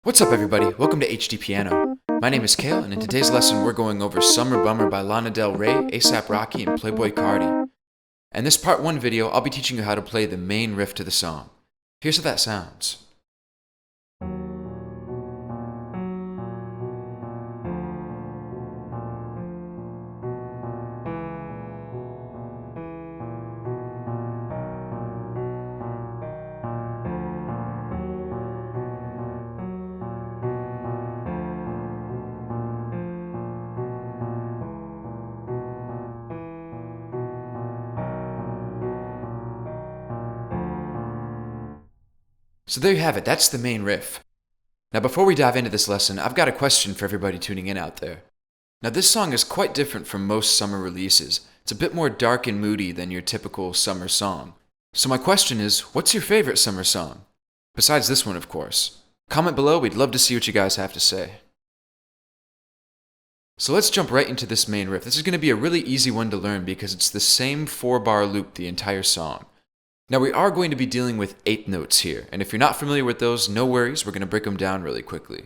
What's up everybody, welcome to HDpiano. My name is Kale, and in today's lesson we're going over Summer Bummer by Lana Del Rey, AP Rocky, and Playboi Carti. In this part 1 video, I'll be teaching you how to play the main riff to the song. Here's how that sounds. So there you have it, that's the main riff. Now before we dive into this lesson, I've got a question for everybody tuning in out there. Now this song is quite different from most summer releases. It's a bit more dark and moody than your typical summer song. So my question is, what's your favorite summer song? Besides this one, of course. Comment below, we'd love to see what you guys have to say. So let's jump right into this main riff. This is going to be a really easy one to learn because it's the same 4-bar loop the entire song. Now we are going to be dealing with 8 notes here, and if you're not familiar with those, no worries, we're going to break them down really quickly.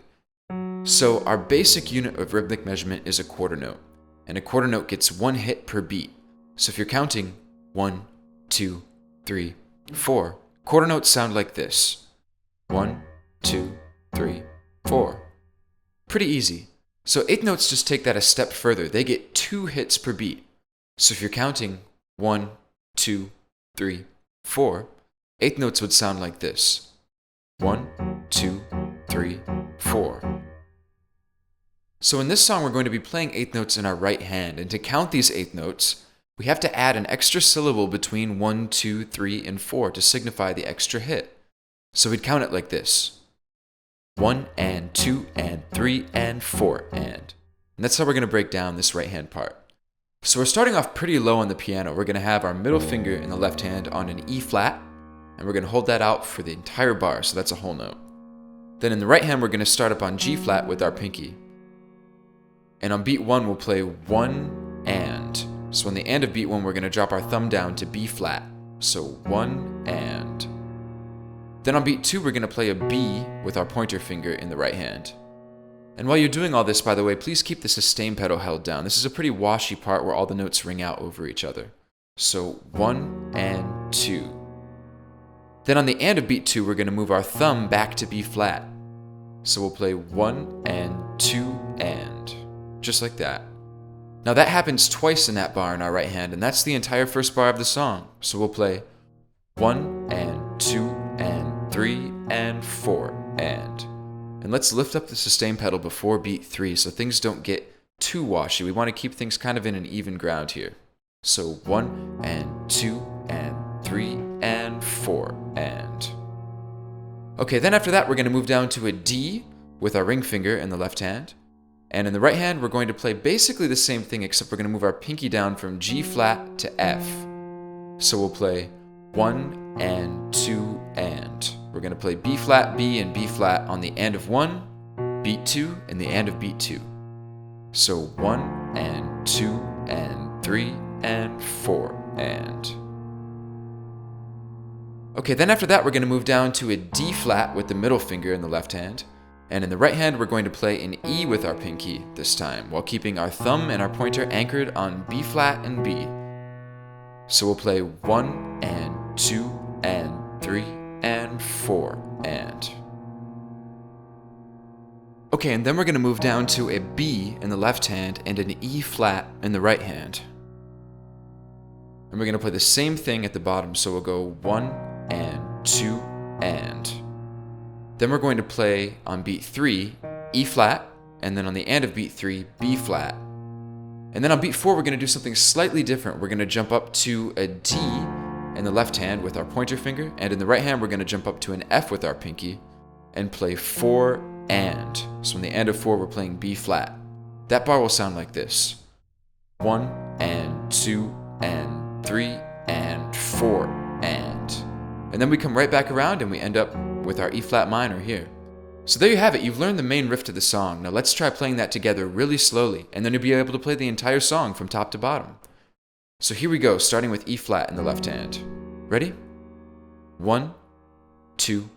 So our basic unit of rhythmic measurement is a quarter note, and a quarter note gets 1 hit per beat. So if you're counting 1, 2, 3, 4, quarter notes sound like this. 1, 2, 3, 4. Pretty easy. So 8 notes just take that a step further. They get 2 hits per beat. So if you're counting 1, 2, 3, 4, 8 notes would sound like this. 1, 2, 3, 4. So in this song we're going to be playing 8 notes in our right hand, and to count these 8 notes, we have to add an extra syllable between 1, 2, 3, and 4 to signify the extra hit. So we'd count it like this. 1 and 2 and 3 and 4 and that's how we're going to break down this right hand part. So we're starting off pretty low on the piano. We're going to have our middle finger in the left hand on an E flat, and we're going to hold that out for the entire bar, so that's a whole note. Then in the right hand, we're going to start up on G flat with our pinky. And on beat 1, we'll play 1 and. So on the end of beat 1, we're going to drop our thumb down to B flat. So 1 and. Then on beat 2, we're going to play a B with our pointer finger in the right hand. And while you're doing all this, by the way, please keep the sustain pedal held down. This is a pretty washy part where all the notes ring out over each other. So 1 and 2. Then on the end of beat 2, we're going to move our thumb back to B flat. So we'll play 1 and 2 and. Just like that. Now that happens twice in that bar in our right hand, and that's the entire first bar of the song. So we'll play 1 and 2 and 3 and 4 and. And let's lift up the sustain pedal before beat 3 so things don't get too washy. We want to keep things kind of in an even ground here. So 1 and 2 and 3 and 4 and. Okay, then after that we're going to move down to a D with our ring finger in the left hand. And in the right hand we're going to play basically the same thing, except we're going to move our pinky down from G flat to F. So we'll play 1 and 2 and. We're going to play B flat, B, and B flat on the end of 1, beat 2, and the end of beat 2. So 1 and 2 and 3 and 4 and. Okay, then after that we're going to move down to a D flat with the middle finger in the left hand. And in the right hand we're going to play an E with our pinky this time, while keeping our thumb and our pointer anchored on B flat and B. So we'll play 1 and 2 and 3 and 4 and. Okay, and then we're going to move down to a B in the left hand and an E flat in the right hand. And we're going to play the same thing at the bottom, so we'll go 1 and 2 and. Then we're going to play on beat 3, E flat, and then on the end of beat 3, B flat. And then on beat 4, we're going to do something slightly different. We're going to jump up to a D in the left hand with our pointer finger, and in the right hand we're going to jump up to an F with our pinky and play 4 and. So on the end of 4 we're playing B flat. That bar will sound like this. 1 and 2 and 3 and 4 and. And then we come right back around and we end up with our E flat minor here. So there you have it, you've learned the main riff to the song. Now let's try playing that together really slowly, and then you'll be able to play the entire song from top to bottom. So here we go, starting with E flat in the left hand. Ready? 1, 2,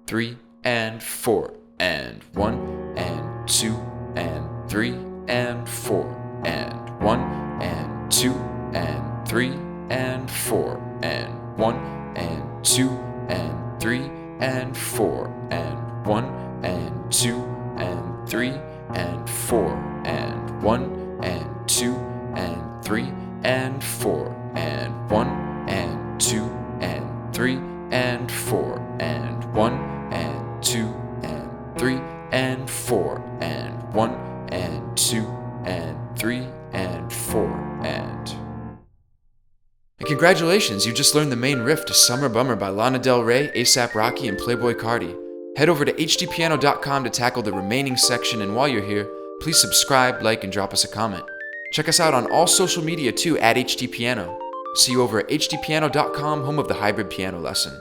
3 and 4 and 1 and 2 and 3 and 4 and 1 and 2 and 3 and 4 and 1 and 2 and 3 and 4 and 1 and 2 and 3 and 4 and 1 and 2 and 3 and 4 and 1 and 2 and 3 and 4 and 1 and 2 and 3 and 4 and 1 and 2 and 3 and 4 and... And congratulations, you just learned the main riff to Summer Bummer by Lana Del Rey, AP Rocky, and Playboi Carti. Head over to HDpiano.com to tackle the remaining section, and while you're here, please subscribe, like, and drop us a comment. Check us out on all social media too at HDpiano. See you over at HDpiano.com, home of the hybrid piano lesson.